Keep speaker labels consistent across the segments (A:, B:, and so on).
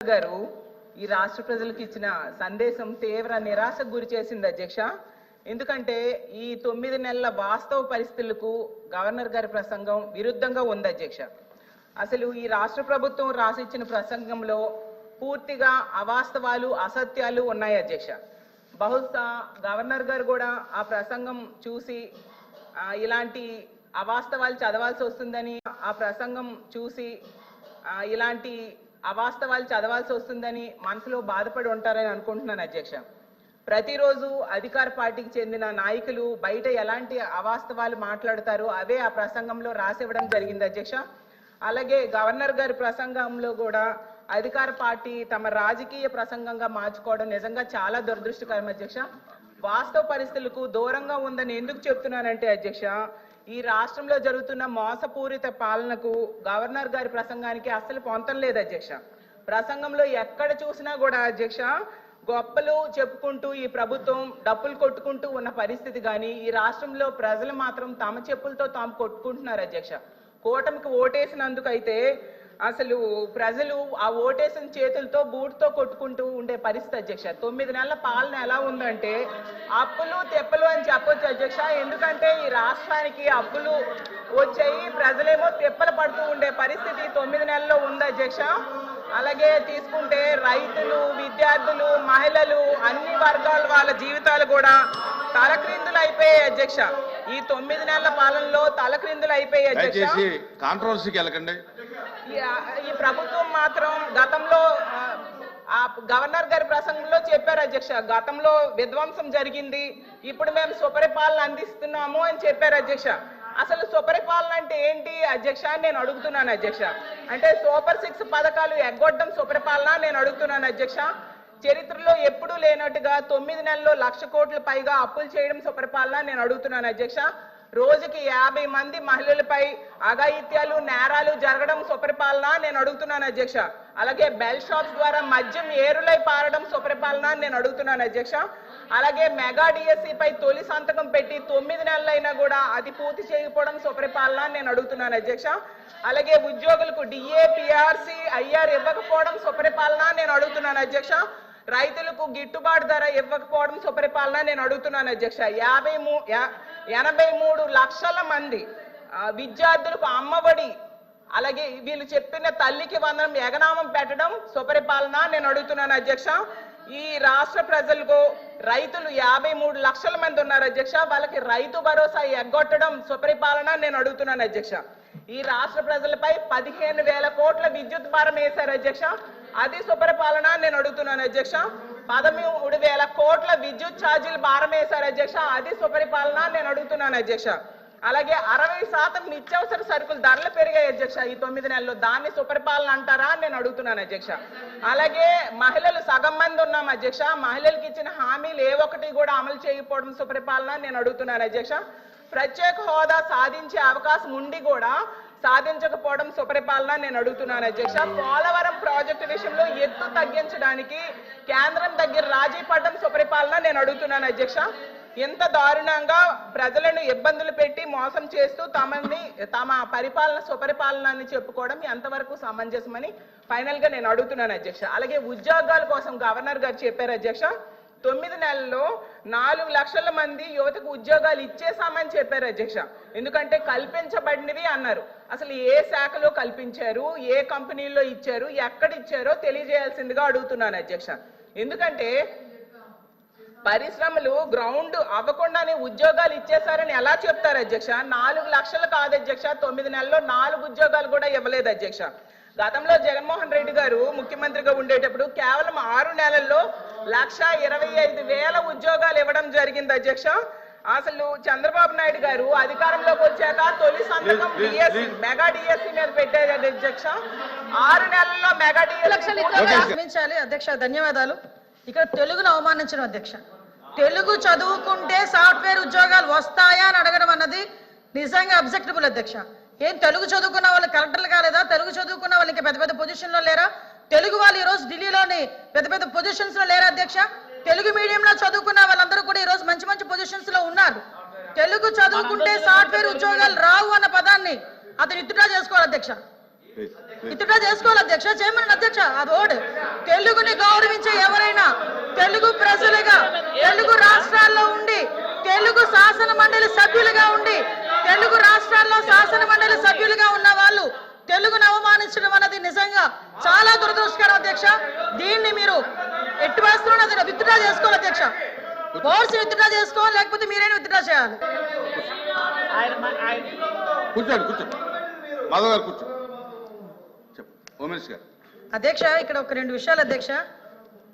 A: గారు ఈ రాష్ట్ర ప్రజలకు ఇచ్చిన సందేశం తీవ్ర నిరాశకు గురి చేసింది అధ్యక్ష. ఎందుకంటే ఈ 9 నెలల వాస్తవ పరిస్థితులకు గవర్నర్ గారి ప్రసంగం విరుద్ధంగా ఉంది అధ్యక్ష. అసలు ఈ రాష్ట్ర ప్రభుత్వం రాసిచ్చిన ప్రసంగంలో పూర్తిగా అవాస్తవాలు అసత్యాలు ఉన్నాయి అధ్యక్ష. బహుశా గవర్నర్ గారు కూడా ఆ ప్రసంగం చూసి ఇలాంటి అవాస్తవాలు చదవాల్సి వస్తుందని మనసులో బాధపడి ఉంటారని అనుకుంటున్నాను అధ్యక్ష. ప్రతిరోజు అధికార పార్టీకి చెందిన నాయకులు బయట ఎలాంటి అవాస్తవాలు మాట్లాడతారో అవే ఆ ప్రసంగంలో రాసివ్వడం జరిగింది అధ్యక్ష. అలాగే గవర్నర్ గారి ప్రసంగంలో కూడా అధికార పార్టీ తమ రాజకీయ ప్రసంగంగా మార్చుకోవడం నిజంగా చాలా దురదృష్టకరం అధ్యక్ష. వాస్తవ పరిస్థితులకు దూరంగా ఉందని ఎందుకు చెప్తున్నానంటే అధ్యక్ష, ఈ రాష్ట్రంలో జరుగుతున్న మోసపూరిత పాలనకు గవర్నర్ గారి ప్రసంగానికి అస్సలు పొంతం లేదు అధ్యక్ష. ప్రసంగంలో ఎక్కడ చూసినా కూడా అధ్యక్ష గొప్పలు చెప్పుకుంటూ ఈ ప్రభుత్వం డప్పులు కొట్టుకుంటూ ఉన్న పరిస్థితి కానీ ఈ రాష్ట్రంలో ప్రజలు మాత్రం తమ చెప్పులతో తాము కొట్టుకుంటున్నారు అధ్యక్ష. కూటమికి ఓటేసినందుకు అయితే అసలు ప్రజలు ఆ ఓటేసిన చేతులతో బూటుతో కొట్టుకుంటూ ఉండే పరిస్థితి అధ్యక్ష. 9 నెలల పాలన ఎలా ఉందంటే అప్పులు తెప్పలు అని చెప్పొచ్చు అధ్యక్ష. ఎందుకంటే ఈ రాష్ట్రానికి అప్పులు వచ్చాయి, ప్రజలేమో తెప్పలు పడుతూ ఉండే పరిస్థితి 9 నెలల్లో ఉంది అధ్యక్ష. అలాగే తీసుకుంటే రైతులు, విద్యార్థులు, మహిళలు అన్ని వర్గాల వాళ్ళ జీవితాలు కూడా తలక్రిందులు అయిపోయాయి అధ్యక్ష. ఈ 9 నెలల పాలనలో తలక్రిందులు అయిపోయాయి అధ్యక్ష. ఈ ప్రభుత్వం మాత్రం గతంలో గవర్నర్ గారి ప్రసంగంలో చెప్పారు అధ్యక్ష, గతంలో విధ్వంసం జరిగింది, ఇప్పుడు మేము సుపరిపాలన అందిస్తున్నాము అని చెప్పారు అధ్యక్ష. అసలు సుపరిపాలన అంటే ఏంటి అధ్యక్ష అని నేను అడుగుతున్నాను అధ్యక్ష. అంటే సూపర్ 6 పథకాలు ఎగ్గొట్టడం సుపరిపాలన నేను అడుగుతున్నాను అధ్యక్ష. చరిత్రలో ఎప్పుడూ లేనట్టుగా 9 నెలల్లో 1,00,000 కోట్ల పైగా అప్పులు చేయడం సుపరిపాలన నేను అడుగుతున్నాను అధ్యక్ష. రోజుకి 50 మంది మహిళలపై అఘాయిత్యాలు నేరాలు జరగడం సుపరిపాలన నేను అడుగుతున్నాను అధ్యక్ష. అలాగే బెల్ షాప్స్ ద్వారా మద్యం ఏరులై పారడం సుపరిపాలన నేను అడుగుతున్నాను అధ్యక్ష. అలాగే మెగా డిఎస్సి పై తొలి సంతకం పెట్టి 9 నెలలైనా కూడా అది పూర్తి చేయకపోవడం సుపరిపాలన నేను అడుగుతున్నాను అధ్యక్ష. అలాగే ఉద్యోగులకు డిఏ, పిఆర్సి, ఐఆర్ ఇవ్వకపోవడం సుపరిపాలన నేను అడుగుతున్నాను అధ్యక్ష. రైతులకు గిట్టుబాటు ధర ఇవ్వకపోవడం సుపరిపాలన నేను అడుగుతున్నాను అధ్యక్ష. 83 లక్షల మంది విద్యార్థులకు అమ్మఒడి, అలాగే వీళ్ళు చెప్పిన తల్లికి వందనం ఎగనామం పెట్టడం సుపరిపాలన నేను అడుగుతున్నాను అధ్యక్ష. ఈ రాష్ట్ర ప్రజలకు రైతులు 53 లక్షల మంది ఉన్నారు అధ్యక్ష, వాళ్ళకి రైతు భరోసా ఎగ్గొట్టడం సుపరిపాలన నేను అడుగుతున్నాను అధ్యక్ష. ఈ రాష్ట్ర ప్రజలపై 15,000 కోట్ల విద్యుత్ భారం వేశారు అధ్యక్ష, అది సుపరిపాలన నేను అడుగుతున్నాను అధ్యక్ష. 13,000 కోట్ల విద్యుత్ ఛార్జీలు భారం వేశారు అధ్యక్ష, అది సుపరిపాలన నేను అడుగుతున్నాను అధ్యక్ష. అలాగే 60% నిత్యావసర సరుకులు ధరలు పెరిగాయి అధ్యక్ష ఈ 9 నెలల్లో, దాన్ని సుపరిపాలన అంటారా నేను అడుగుతున్నాను అధ్యక్ష. అలాగే మహిళలు సగం మంది ఉన్నాం అధ్యక్ష, మహిళలకు ఇచ్చిన హామీలు ఏ ఒక్కటి కూడా అమలు చేయకపోవడం సుపరిపాలన నేను అడుగుతున్నాను అధ్యక్ష. ప్రత్యేక హోదా సాధించే అవకాశం ఉండి కూడా సాధించకపోవడం సుపరిపాలన నేను అడుగుతున్నాను అధ్యక్ష. పోలవరం ప్రాజెక్టు విషయంలో ఎత్తు తగ్గించడానికి కేంద్రం దగ్గర రాజీ పడడం సుపరిపాలన నేను అడుగుతున్నాను అధ్యక్ష. ఎంత దారుణంగా ప్రజలను ఇబ్బందులు పెట్టి మోసం చేస్తూ తమ పరిపాలన సుపరిపాలన అని చెప్పుకోవడం ఎంతవరకు సమంజసమని ఫైనల్ గా నేను అడుగుతున్నాను అధ్యక్ష. అలాగే ఉద్యోగాల కోసం గవర్నర్ గారు చెప్పారు అధ్యక్ష, 9 నెలల్లో 4 లక్షల మంది యువతకు ఉద్యోగాలు ఇచ్చేసామని చెప్పారు అధ్యక్ష. ఎందుకంటే కల్పించబడినవి అన్నారు, అసలు ఏ శాఖలో కల్పించారు, ఏ కంపెనీల్లో ఇచ్చారు, ఎక్కడ ఇచ్చారో తెలియజేయాల్సిందిగా అడుగుతున్నాను అధ్యక్ష. ఎందుకంటే పరిశ్రమలు గ్రౌండ్ అవ్వకుండానే ఉద్యోగాలు ఇచ్చేసారని ఎలా చెప్తారు అధ్యక్ష? 4 లక్షలు కాదు అధ్యక్ష, 9 నెలల్లో 4 ఉద్యోగాలు కూడా ఇవ్వలేదు అధ్యక్ష. గతంలో జగన్మోహన్ రెడ్డి గారు ముఖ్యమంత్రిగా ఉండేటప్పుడు కేవలం 6 నెలల్లో 1,25,000 ఉద్యోగాలు ఇవ్వడం జరిగింది అధ్యక్ష. అసలు చంద్రబాబు నాయుడు గారు అధికారంలోకి వచ్చాక తొలి సంతకం డిఎస్సి మెగా డిఎస్సి మీద పెట్టారు అధ్యక్ష. 6 నెలల్లో మెగా డిఎస్సి
B: అధ్యక్ష. ధన్యవాదాలు. ఇక్కడ తెలుగును అవమానించడం అధ్యక్ష. తెలుగు చదువుకుంటే సాఫ్ట్వేర్ ఉద్యోగాలు వస్తాయా అని అడగడం అన్నది నిజంగా అబ్జెక్టబుల్ అధ్యక్ష. ఏం తెలుగు చదువుకున్న వాళ్ళు కలెక్టర్లు కాలేదా? తెలుగు చదువుకున్న వాళ్ళు ఇంకా పెద్ద పెద్ద పొజిషన్లో లేరా? తెలుగు వాళ్ళు ఈ రోజు ఢిల్లీలోని పెద్ద పెద్ద పొజిషన్స్ లో లేరా అధ్యక్ష? తెలుగు మీడియంలో చదువుకున్న వాళ్ళందరూ కూడా ఈ రోజు మంచి మంచి పొజిషన్స్ లో ఉన్నారు. తెలుగు చదువుకుంటే సాఫ్ట్వేర్ ఉద్యోగాలు రావు అన్న పదాన్ని అతను ఇత్తుగా చేసుకోవాలి అధ్యక్ష. విత్డ్రా చేసుకోవాలి అధ్యక్ష, చేయమని అధ్యక్ష. అది ఓడ్ తెలుగుని గౌరవించే ఎవరైనా తెలుగు ప్రజలుగా తెలుగు రాష్ట్రాల్లో ఉండి తెలుగు శాసన మండలి సభ్యులుగా ఉండి తెలుగు రాష్ట్రాల్లో శాసన మండలి సభ్యులుగా ఉన్న వాళ్ళు తెలుగును అవమానించడం అన్నది నిజంగా చాలా దురదృష్టకరం అధ్యక్ష. దీన్ని మీరు ఎట్టి వేస్తున్నది విత్డ్రా చేసుకోవాలి అధ్యక్ష. ఫోర్స్ విత్డ్రా చేసుకోవాలి, లేకపోతే మీరైనా విత్డ్రా చేయాలి.
C: కూర్చోండి కూర్చోండి మాధవ్ గారు కూర్చో చెప్పు ఉమేష్ గారు.
B: అధ్యక్ష ఇక్కడ ఒక రెండు విషయాలు అధ్యక్ష.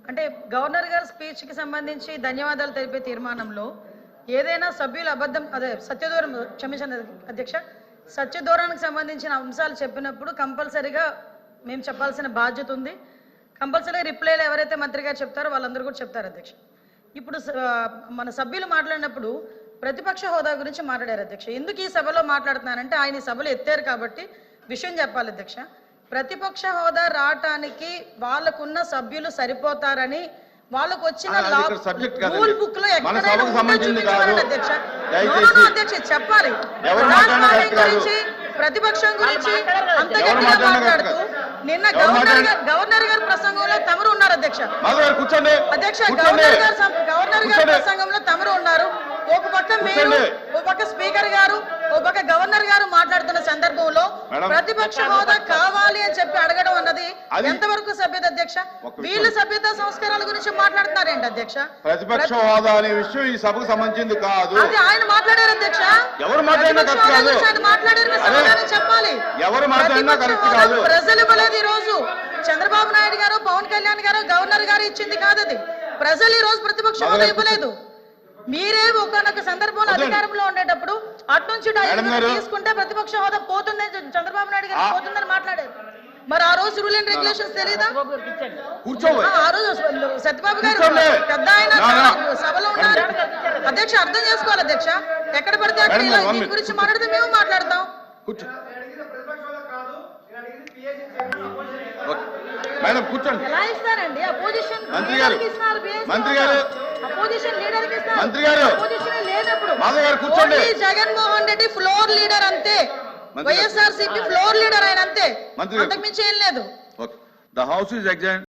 B: అంటే గవర్నర్ గారి స్పీచ్ కి సంబంధించి ధన్యవాదాలు తెలిపే తీర్మానంలో ఏదైనా సభ్యులు అబద్ధం అదే సత్యదూరం క్షమించండి అధ్యక్ష, సత్యదూరానికి సంబంధించిన అంశాలు చెప్పినప్పుడు కంపల్సరీగా మేము చెప్పాల్సిన బాధ్యత ఉంది. కంపల్సరీగా రిప్లైలు ఎవరైతే మంత్రి గారు చెప్తారో వాళ్ళందరూ కూడా చెప్తారు అధ్యక్ష. ఇప్పుడు మన సభ్యులు మాట్లాడినప్పుడు ప్రతిపక్ష హోదా గురించి మాట్లాడారు అధ్యక్ష. ఎందుకు ఈ సభలో మాట్లాడుతున్నానంటే ఆయన ఈ సభలో ఎత్తారు కాబట్టి విషయం చెప్పాలి అధ్యక్ష. ప్రతిపక్ష హోదా రావటానికి వాళ్ళకున్న సభ్యులు సరిపోతారని వాళ్ళకు వచ్చిన రూల్ బుక్ లో అధ్యక్ష చెప్పాలి. గురించి ప్రతిపక్షం గురించి అంత గట్టిగా మాట్లాడుతూ నిన్న గవర్నర్ గారి ప్రసంగంలో తమరు ఉన్నారు అధ్యక్ష. అధ్యక్ష గవర్నర్ గారి ప్రసంగంలో తమరు ఉన్నారు. ఒక పక్క మీరు, ఒక పక్క స్పీకర్ గారు, ఒక పక్క గవర్నర్ గారు మాట్లాడుతున్న సందర్భంలో ప్రతిపక్ష హోదా కావాలి అని చెప్పి అడగడం అన్నది ఎంతవరకు సభ్యత అధ్యక్ష? వీళ్ళు సభ్యత సంస్కారాల గురించి మాట్లాడుతున్నారేంటి అధ్యక్ష?
C: ప్రతిపక్ష హోదా అనే విషయం ఈ సభకు సంబంధించింది కాదు.
B: అది ఆయన మాట్లాడారు అధ్యక్ష.
C: ఎవరు మాట్లాడారు
B: చెప్పాలి.
C: ఎవరు మాట్లాడినా
B: ప్రజలు ఇవ్వలేదు. ఈ రోజు చంద్రబాబు నాయుడు గారు, పవన్ కళ్యాణ్ గారు, గవర్నర్ గారు ఇచ్చింది కాదు అది. ప్రజలు ఈ రోజు ప్రతిపక్ష హోదా ఇవ్వలేదు. మీరే ఒకనొక సందర్భంలో అధికారంలో ఉండేటప్పుడు అట్నుంచి తీసుకుంటే ప్రతిపక్ష హోదా పోతుందని చంద్రబాబు నాయుడు గారు పోతుందని మాట్లాడారు. మరి ఆ రోజు రూల్ అండ్ రెగ్యులేషన్స్ తెలీదా? ఆ రోజు సత్యబాబు గారు పెద్ద ఆయన సభలో ఉన్నారు అధ్యక్ష. అర్థం చేసుకోవాలి అధ్యక్ష. ఎక్కడ పడితే అక్కడ దీని గురించి మాట్లాడితే మేము మాట్లాడతాం.
C: మేడం కూర్చోండి.
B: ఎలా ఇస్తారండి అపోజిషన్
C: మంత్రి గారు మంత్రి గారు
B: అపోజిషన్ లీడర్ కి ఇస్తారు.
C: మంత్రి గారు
B: అపోజిషన్ లేనప్పుడు
C: మాధవ్ గారు కూర్చోండి.
B: జగన్మోహన్ రెడ్డి ఫ్లోర్ లీడర్ అంతే. వైఎస్ఆర్సీపీ ఫ్లోర్ లీడర్ ఆయన అంతే, అంతకు మించి ఏం లేదు.
C: The house is adjourned.